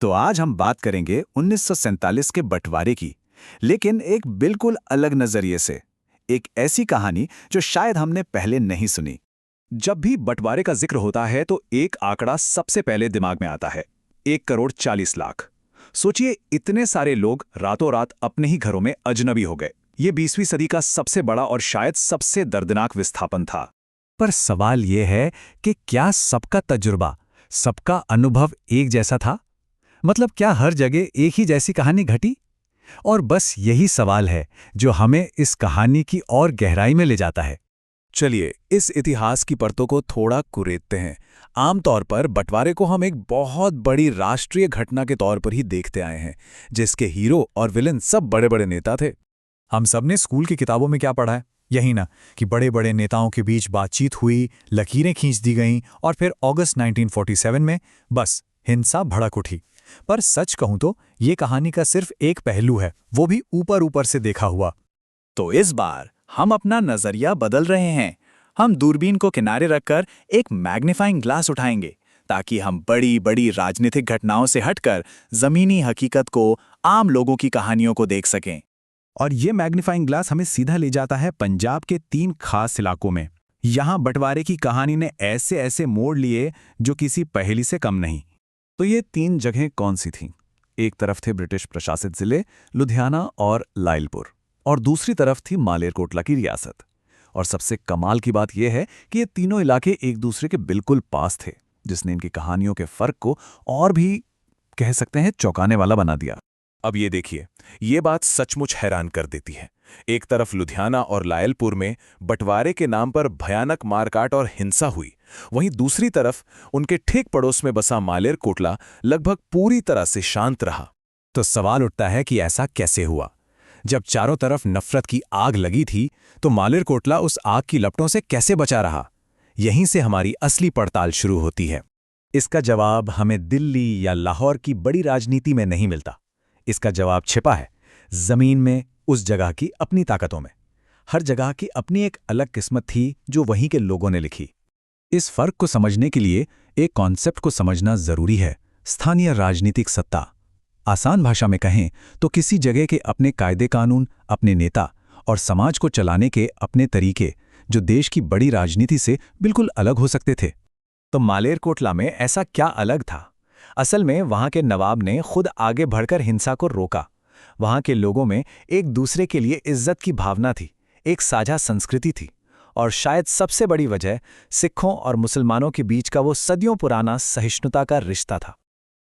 तो आज हम बात करेंगे 1947 के बंटवारे की, लेकिन एक बिल्कुल अलग नजरिए से। एक ऐसी कहानी जो शायद हमने पहले नहीं सुनी। जब भी बंटवारे का जिक्र होता है तो एक आंकड़ा सबसे पहले दिमाग में आता है। 1,40,00,000। सोचिए, इतने सारे लोग रातों रात अपने ही घरों में अजनबी हो गए। ये 20वीं सदी का सबसे बड़ा और शायद सबसे दर्दनाक विस्थापन था। पर सवाल यह है कि क्या सबका तजुर्बा, सबका अनुभव एक जैसा था? मतलब क्या हर जगह एक ही जैसी कहानी घटी? और बस यही सवाल है जो हमें इस कहानी की और गहराई में ले जाता है। चलिए इस इतिहास की परतों को थोड़ा कुरेदते हैं। आमतौर पर बंटवारे को हम एक बहुत बड़ी राष्ट्रीय घटना के तौर पर ही देखते आए हैं, जिसके हीरो और विलेन सब बड़े बड़े नेता थे। हम सबने स्कूल की किताबों में क्या पढ़ा है? यही ना, कि बड़े बड़े नेताओं के बीच बातचीत हुई, लकीरें खींच दी गईं और फिर अगस्त 1947 में बस हिंसा भड़क उठी। पर सच कहूं तो ये कहानी का सिर्फ एक पहलू है, वो भी ऊपर ऊपर से देखा हुआ। तो इस बार हम अपना नजरिया बदल रहे हैं। हम दूरबीन को किनारे रखकर एक मैग्नीफाइंग ग्लास उठाएंगे, ताकि हम बड़ी बड़ी राजनीतिक घटनाओं से हटकर जमीनी हकीकत को, आम लोगों की कहानियों को देख सकें। और ये मैग्नीफाइंग ग्लास हमें सीधा ले जाता है पंजाब के 3 खास इलाकों में। यहाँ बंटवारे की कहानी ने ऐसे ऐसे मोड़ लिए जो किसी पहेली से कम नहीं। तो ये 3 जगहें कौन सी थीं? एक तरफ थे ब्रिटिश प्रशासित जिले लुधियाना और लायलपुर, और दूसरी तरफ थी मालेरकोटला की रियासत। और सबसे कमाल की बात यह है कि ये तीनों इलाके एक दूसरे के बिल्कुल पास थे, जिसने इनकी कहानियों के फर्क को और भी कह सकते हैं चौंकाने वाला बना दिया। अब ये देखिए, ये बात सचमुच हैरान कर देती है। एक तरफ लुधियाना और लायलपुर में बंटवारे के नाम पर भयानक मारकाट और हिंसा हुई, वहीं दूसरी तरफ उनके ठीक पड़ोस में बसा मालेरकोटला लगभग पूरी तरह से शांत रहा। तो सवाल उठता है कि ऐसा कैसे हुआ? जब चारों तरफ नफरत की आग लगी थी, तो मालेरकोटला उस आग की लपटों से कैसे बचा रहा? यहीं से हमारी असली पड़ताल शुरू होती है। इसका जवाब हमें दिल्ली या लाहौर की बड़ी राजनीति में नहीं मिलता। इसका जवाब छिपा है जमीन में, उस जगह की अपनी ताकतों में। हर जगह की अपनी एक अलग किस्मत थी जो वहीं के लोगों ने लिखी। इस फर्क को समझने के लिए एक कॉन्सेप्ट को समझना जरूरी है, स्थानीय राजनीतिक सत्ता। आसान भाषा में कहें तो किसी जगह के अपने कायदे कानून, अपने नेता और समाज को चलाने के अपने तरीके, जो देश की बड़ी राजनीति से बिल्कुल अलग हो सकते थे। तो मालेरकोटला में ऐसा क्या अलग था? असल में वहां के नवाब ने खुद आगे बढ़कर हिंसा को रोका। वहां के लोगों में एक दूसरे के लिए इज्जत की भावना थी, एक साझा संस्कृति थी, और शायद सबसे बड़ी वजह सिखों और मुसलमानों के बीच का वो सदियों पुराना सहिष्णुता का रिश्ता था।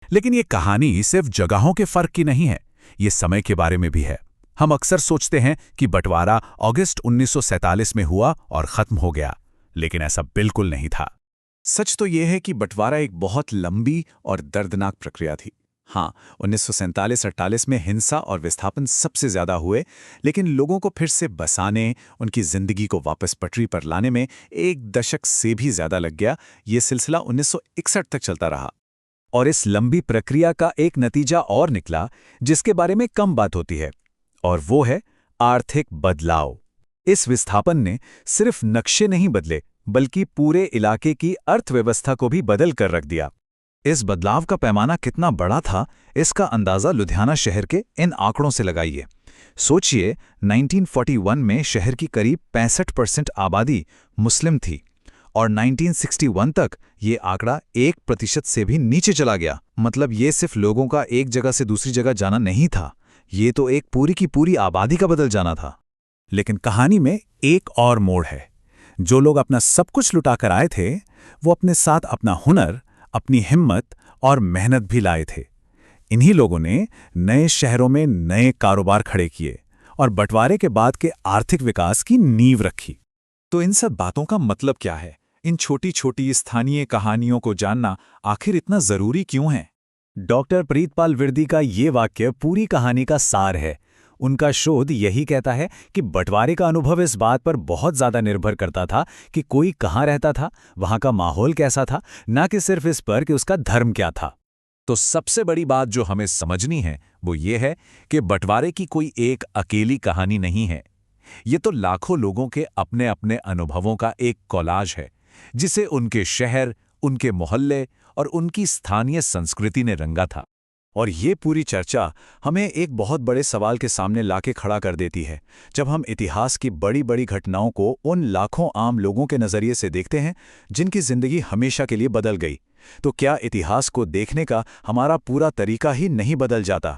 लेकिन ये कहानी सिर्फ जगहों के फर्क की नहीं है, ये समय के बारे में भी है। हम अक्सर सोचते हैं कि बंटवारा अगस्त 1947 में हुआ और खत्म हो गया, लेकिन ऐसा बिल्कुल नहीं था। सच तो यह है कि बंटवारा एक बहुत लंबी और दर्दनाक प्रक्रिया थी। हाँ, 1947-48 में हिंसा और विस्थापन सबसे ज्यादा हुए, लेकिन लोगों को फिर से बसाने, उनकी जिंदगी को वापस पटरी पर लाने में 1 दशक से भी ज्यादा लग गया। ये सिलसिला 1961 तक चलता रहा। और इस लंबी प्रक्रिया का एक नतीजा और निकला, जिसके बारे में कम बात होती है, और वो है आर्थिक बदलाव। इस विस्थापन ने सिर्फ नक्शे नहीं बदले, बल्कि पूरे इलाके की अर्थव्यवस्था को भी बदल कर रख दिया। इस बदलाव का पैमाना कितना बड़ा था, इसका अंदाजा लुधियाना शहर के इन आंकड़ों से लगाइए। सोचिए, 1941 में शहर की करीब 65% आबादी मुस्लिम थी, और 1961 तक ये आंकड़ा 1% से भी नीचे चला गया। मतलब ये सिर्फ लोगों का एक जगह से दूसरी जगह जाना नहीं था, ये तो एक पूरी की पूरी आबादी का बदल जाना था। लेकिन कहानी में एक और मोड़ है। जो लोग अपना सब कुछ लुटाकर आए थे, वो अपने साथ अपना हुनर, अपनी हिम्मत और मेहनत भी लाए थे। इन्हीं लोगों ने नए शहरों में नए कारोबार खड़े किए और बंटवारे के बाद के आर्थिक विकास की नींव रखी। तो इन सब बातों का मतलब क्या है? इन छोटी छोटी स्थानीय कहानियों को जानना आखिर इतना जरूरी क्यों है? डॉक्टर प्रीतपाल विरदी का ये वाक्य पूरी कहानी का सार है। उनका शोध यही कहता है कि बंटवारे का अनुभव इस बात पर बहुत ज्यादा निर्भर करता था कि कोई कहाँ रहता था, वहां का माहौल कैसा था, ना कि सिर्फ इस पर कि उसका धर्म क्या था। तो सबसे बड़ी बात जो हमें समझनी है वो ये है कि बंटवारे की कोई एक अकेली कहानी नहीं है। ये तो लाखों लोगों के अपने अपने अनुभवों का एक कोलाज है, जिसे उनके शहर, उनके मोहल्ले और उनकी स्थानीय संस्कृति ने रंगा था। और ये पूरी चर्चा हमें एक बहुत बड़े सवाल के सामने लाके खड़ा कर देती है। जब हम इतिहास की बड़ी बड़ी घटनाओं को उन लाखों आम लोगों के नज़रिए से देखते हैं जिनकी ज़िंदगी हमेशा के लिए बदल गई, तो क्या इतिहास को देखने का हमारा पूरा तरीका ही नहीं बदल जाता?